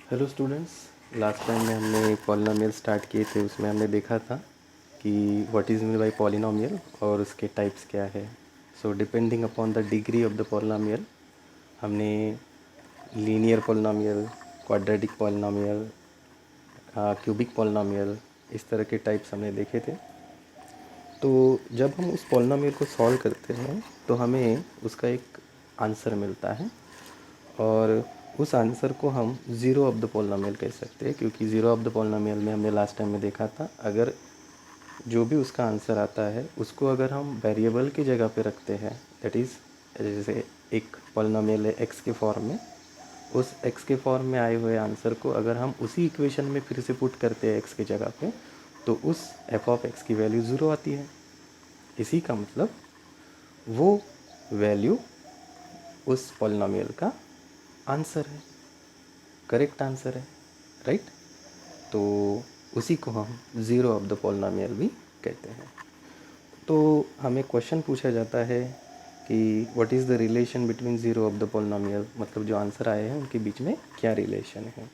Hello students. Last time में हमने polynomial start किए थे, उसमें हमने देखा था कि what is mean by polynomial और उसके टाइप्स क्या है। So depending upon the degree of the polynomial हमने linear polynomial, quadratic polynomial, cubic polynomial, इस तरह के टाइप्स हमने देखे थे। तो जब हम उस पॉलिनोमियल को सॉल्व करते हैं तो हमें उसका एक आंसर मिलता है और उस आंसर को हम ज़ीरो ऑफ द पॉलिनोमियल कह सकते हैं, क्योंकि ज़ीरो ऑफ द पॉलिनोमियल में हमने लास्ट टाइम में देखा था, अगर जो भी उसका आंसर आता है उसको अगर हम वेरिएबल की जगह पे रखते हैं, दैट इज़ जैसे एक पॉलिनोमियल है एक्स के फॉर्म में, उस एक्स के फॉर्म में आए हुए आंसर को अगर हम उसी इक्वेशन में फिर से पुट करते हैं एक्स की जगह पे, तो उस एफ ऑफ एक्स की वैल्यू ज़ीरो आती है। इसी का मतलब वो वैल्यू उस पॉलिनोमियल का आंसर है, करेक्ट आंसर है, राइट। तो उसी को हम ज़ीरो ऑफ द पॉलिनोमियल भी कहते हैं। तो हमें क्वेश्चन पूछा जाता है कि what is the relation between zero of the polynomial, मतलब जो आंसर आए हैं उनके बीच में क्या रिलेशन है।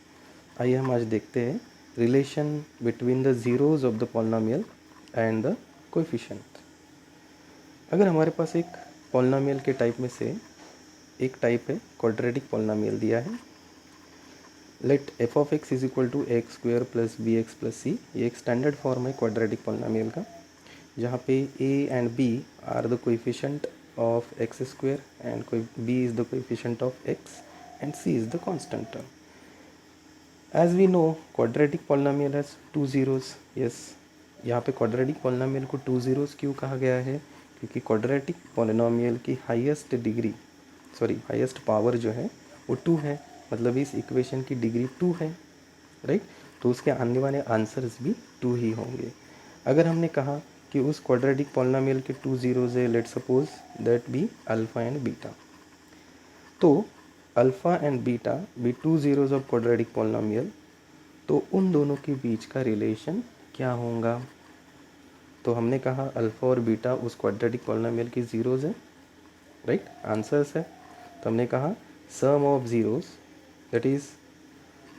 आइए हम आज देखते हैं relation between the zeros of the polynomial and the coefficient. अगर हमारे पास एक पॉलिनोमियल के टाइप में से एक टाइप है क्वाड्रेटिक पॉलिनोमियल दिया है, let f of x is equal to x square plus b x plus c, ये एक स्टैंडर्ड फॉर्म है क्वाड्रेटिक पॉलिनोमियल का, जहाँ पे a and b are the coefficient of x square and b is the coefficient of x and c is the constant term. As we know quadratic polynomial has two zeros. Yes, यहाँ पे quadratic polynomial को two zeros क्यों कहा गया है, क्योंकि quadratic polynomial की highest power जो है वो टू है, मतलब इस इक्वेशन की डिग्री टू है, राइट। तो उसके आने वाले आंसर्स भी टू ही होंगे। अगर हमने कहा कि उस क्वाड्रेटिक पॉलिनोमियल के टू ज़ीरोज़ है, let suppose that be alpha and beta, तो alpha and beta be two zeros of quadratic polynomial, तो उन दोनों के बीच का रिलेशन क्या होगा। तो हमने कहा अल्फ़ा और बीटा उस क्वाड्रेटिक पॉलिनोमियल की ज़ीरोज़ है, राइट, आंसर्स है। तो हमने कहा सम ऑफ ज़ीरोज़, दैट इज़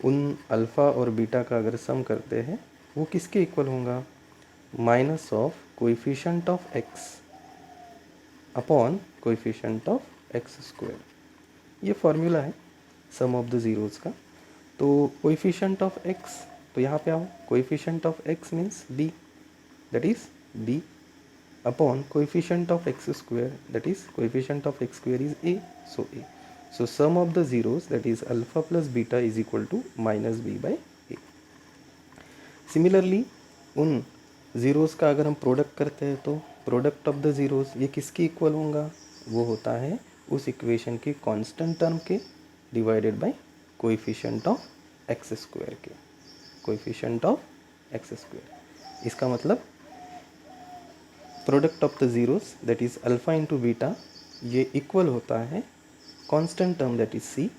उन अल्फ़ा और बीटा का अगर सम करते हैं वो किसके इक्वल होगा, minus of coefficient of x upon coefficient of x square. ये फॉर्मूला है सम ऑफ द ज़ीरोज़ का। तो कोएफिशिएंट ऑफ एक्स, तो यहाँ पे आओ, coefficient of x means b, that is b, upon coefficient of x square, that is coefficient of x square is a, so a. So sum of the zeros that is alpha plus beta is equal to minus b by a. Similarly उन ज़ीरोज़ का अगर हम product करते हैं तो product of the zeros ये किसके इक्वल होगा, वो होता है उस इक्वेशन के कांस्टेंट टर्म के divided by coefficient of x square के, कोएफिशिएंट ऑफ एक्स स्क्वायर। इसका मतलब product of the zeros that is alpha into beta, ये इक्वल होता है constant term that is c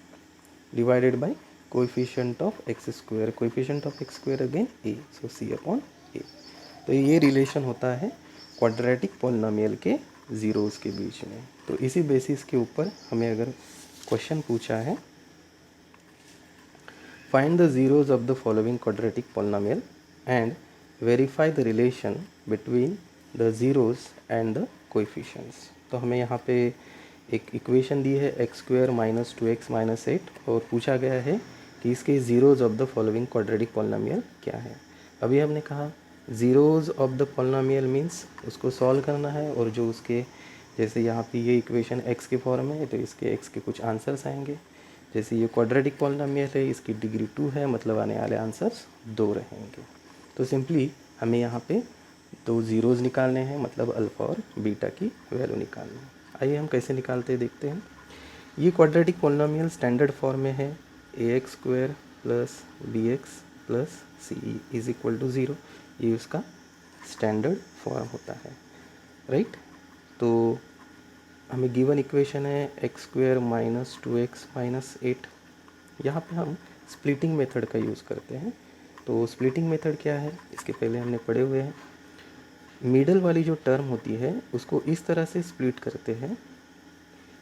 divided by coefficient of x square, coefficient of x square again a, so c upon a. तो ये relation होता है quadratic polynomial के zeros के बीच में। तो इसी बेसिस के ऊपर हमें अगर क्वेश्चन पूछा है, find the zeros of the following quadratic polynomial and verify the relation between the zeros and the coefficients. तो हमें यहाँ पे एक इक्वेशन दी है x square minus two x minus eight, और पूछा गया है कि इसके zeros of the following quadratic polynomial क्या है। अभी हमने कहा zeros of the polynomial means उसको सॉल्व करना है, और जो उसके जैसे यहाँ पे ये इक्वेशन एक्स के फॉर्म में है तो इसके एक्स के कुछ आंसर्स आएंगे। जैसे ये क्वाड्रेटिक पॉलिनोमियल है, इसकी डिग्री टू है, मतलब आने वाले आंसर्स दो रहेंगे। तो सिंपली हमें यहाँ पे दो ज़ीरोज़ निकालने हैं, मतलब अल्फ़ा और बीटा की वैल्यू निकालनी है। आइए हम कैसे निकालते हैं देखते हैं। ये क्वाड्रेटिक पॉलिनोमियल स्टैंडर्ड फॉर्म में है, a x square plus b x plus c is equal to zero, ये उसका स्टैंडर्ड फॉर्म होता है, राइट। तो हमें गिवन इक्वेशन है x square minus two x minus eight. यहाँ पर हम स्प्लिटिंग मेथड का यूज़ करते हैं। तो स्प्लिटिंग मेथड क्या है, इसके पहले हमने पढ़े हुए हैं। मिडल वाली जो टर्म होती है उसको इस तरह से स्प्लिट करते हैं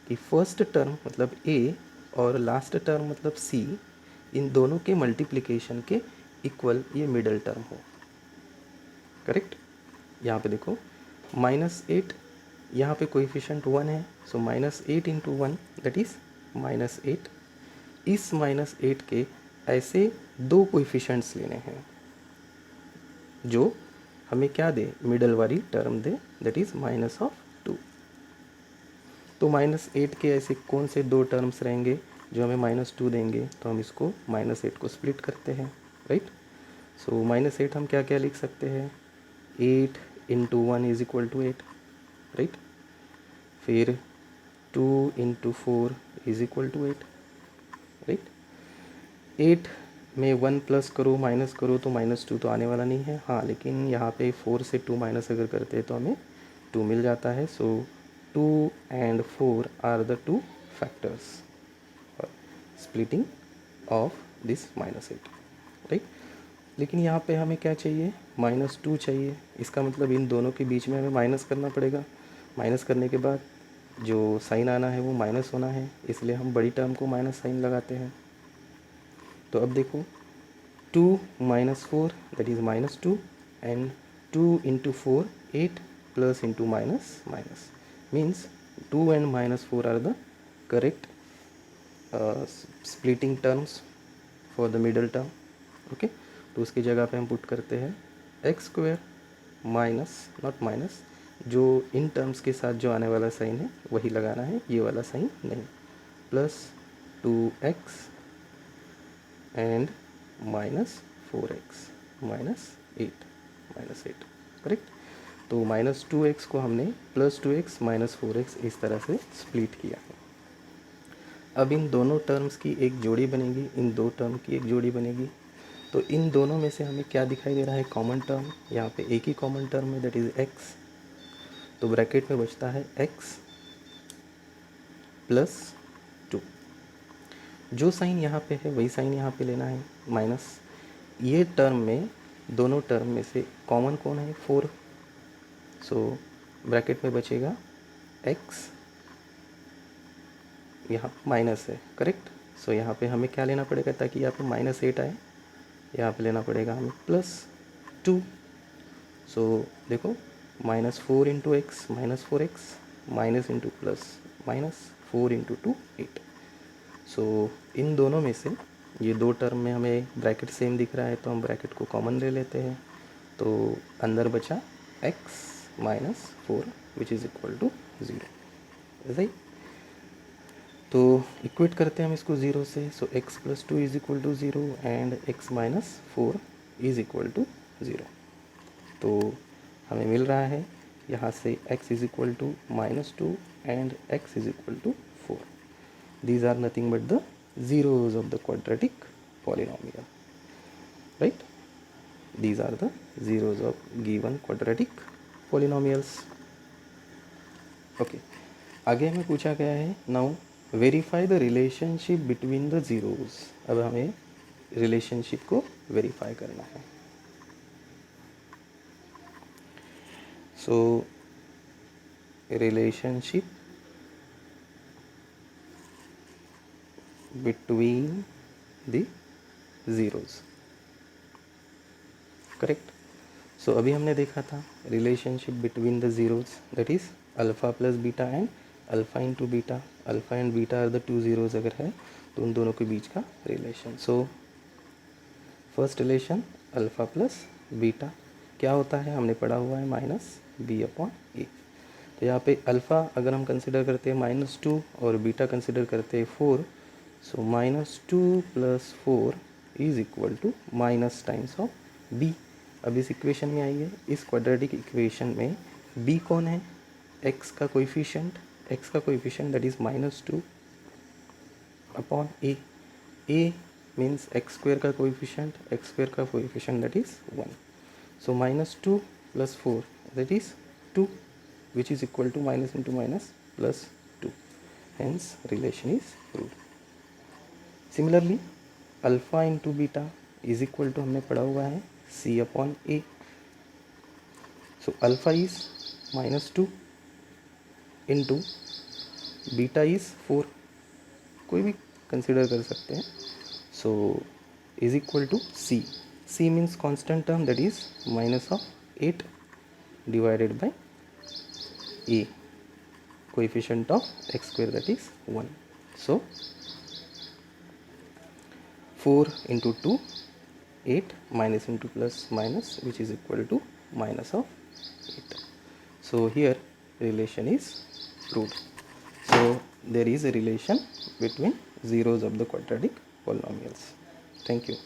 कि फर्स्ट टर्म मतलब ए और लास्ट टर्म मतलब सी, इन दोनों के मल्टीप्लिकेशन के इक्वल ये मिडल टर्म हो। करेक्ट। यहाँ पे देखो -8, यहाँ पे कोएफिशिएंट 1 है, सो -8 इंटू 1 दैट इज़ -8। इस -8 के ऐसे दो कोएफिशिएंट्स लेने हैं जो हमें क्या दे, मिडल वाली टर्म दे, दैट इज़ -2। तो -8 के ऐसे कौन से दो टर्म्स रहेंगे जो हमें -2 देंगे, तो हम इसको -8 को स्प्लिट करते हैं, राइट। सो -8 हम क्या क्या लिख सकते हैं, 8 into 1 is equal to 8, right. फिर 2 into 4 is equal to 8, right. 8 में 1 प्लस करो माइनस करो तो -2 तो आने वाला नहीं है, हाँ, लेकिन यहाँ पे 4 से 2 माइनस अगर करते हैं तो हमें 2 मिल जाता है। So 2 and 4 are the two factors और स्प्लिटिंग ऑफ दिस -8, राइट। लेकिन यहाँ पे हमें क्या चाहिए, -2 चाहिए। इसका मतलब इन दोनों के बीच में हमें माइनस करना पड़ेगा। माइनस करने के बाद जो साइन आना है वो माइनस होना है, इसलिए हम बड़ी टर्म को माइनस साइन लगाते हैं। तो अब देखो 2 - 4 that is -2 and 2 into 4 8 plus into minus minus means 2 and -4 are the correct splitting terms for the middle term. Okay, तो उसकी जगह पे हम पुट करते हैं x² माइनस नॉट माइनस, जो इन टर्म्स के साथ जो आने वाला साइन है वही लगाना है, ये वाला साइन नहीं, plus 2x and -4x -8 correct. तो -2x को हमने +2x -4x इस तरह से स्प्लिट किया है। अब इन दोनों टर्म्स की एक जोड़ी बनेगी, इन दो टर्म की एक जोड़ी बनेगी। तो इन दोनों में से हमें क्या दिखाई दे रहा है, कॉमन टर्म। यहाँ पे एक ही कॉमन टर्म है दैट इज़ x, तो ब्रैकेट में बचता है x +2। जो साइन यहाँ पे है वही साइन यहाँ पे लेना है, माइनस। ये टर्म में, दोनों टर्म में से कॉमन कौन है, 4। सो ब्रैकेट में बचेगा x, यहाँ माइनस है, करेक्ट। सो यहाँ पे हमें क्या लेना पड़ेगा ताकि यहाँ पे -8 आए, यहाँ पे लेना पड़ेगा हमें +2। सो देखो -4 into x -4x minus into plus minus 4 into 2 8। सो इन दोनों में से ये दो टर्म में हमें ब्रैकेट सेम दिख रहा है तो हम ब्रैकेट को कॉमन ले लेते हैं। तो अंदर बचा x -4 which is equal to 0, ऐसा ही। तो इक्वेट करते हैं हम इसको 0 से। So x + 2 is equal to 0 and x -4 is equal to 0। तो हमें मिल रहा है यहाँ से x is equal to -2 and x is equal to 4। These are nothing but the zeros of the quadratic polynomial, right? These are the zeros of given quadratic polynomials. Okay, आगे हमें पूछा गया है now verify the relationship between the zeros। अब हमें relationship को verify करना है। So relationship between the zeros, correct. So अभी हमने देखा था relationship between the zeros that is alpha plus beta and alpha into beta. Alpha and beta are the two zeros अगर है तो उन दोनों के बीच का relation. So first relation alpha plus beta क्या होता है, हमने पढ़ा हुआ है -b/a। तो यहाँ पे अल्फ़ा अगर हम कंसिडर करते हैं -2 और बीटा कंसिडर करते हैं 4, so -2 + 4 is equal to minus times of b। अब इस इक्वेशन में आइए, इस क्वाड्रेटिक इक्वेशन में b कौन है, x का coefficient, that is -2 upon a। a means x² का coefficient, that is 1। So -2 + 4 that is 2 which is equal to minus into minus +2, hence relation is proved. Similarly alpha into beta is equal to हमने पढ़ा हुआ है c/a। सो alpha is -2 into beta is 4, कोई भी consider कर सकते हैं। So is equal to c. C means constant term, that is minus of 8 divided by a, coefficient of x square, that is 1. So 4 into 2, 8, minus into plus minus, which is equal to minus of 8. So here relation is proved. So there is a relation between zeros of the quadratic polynomials. Thank you.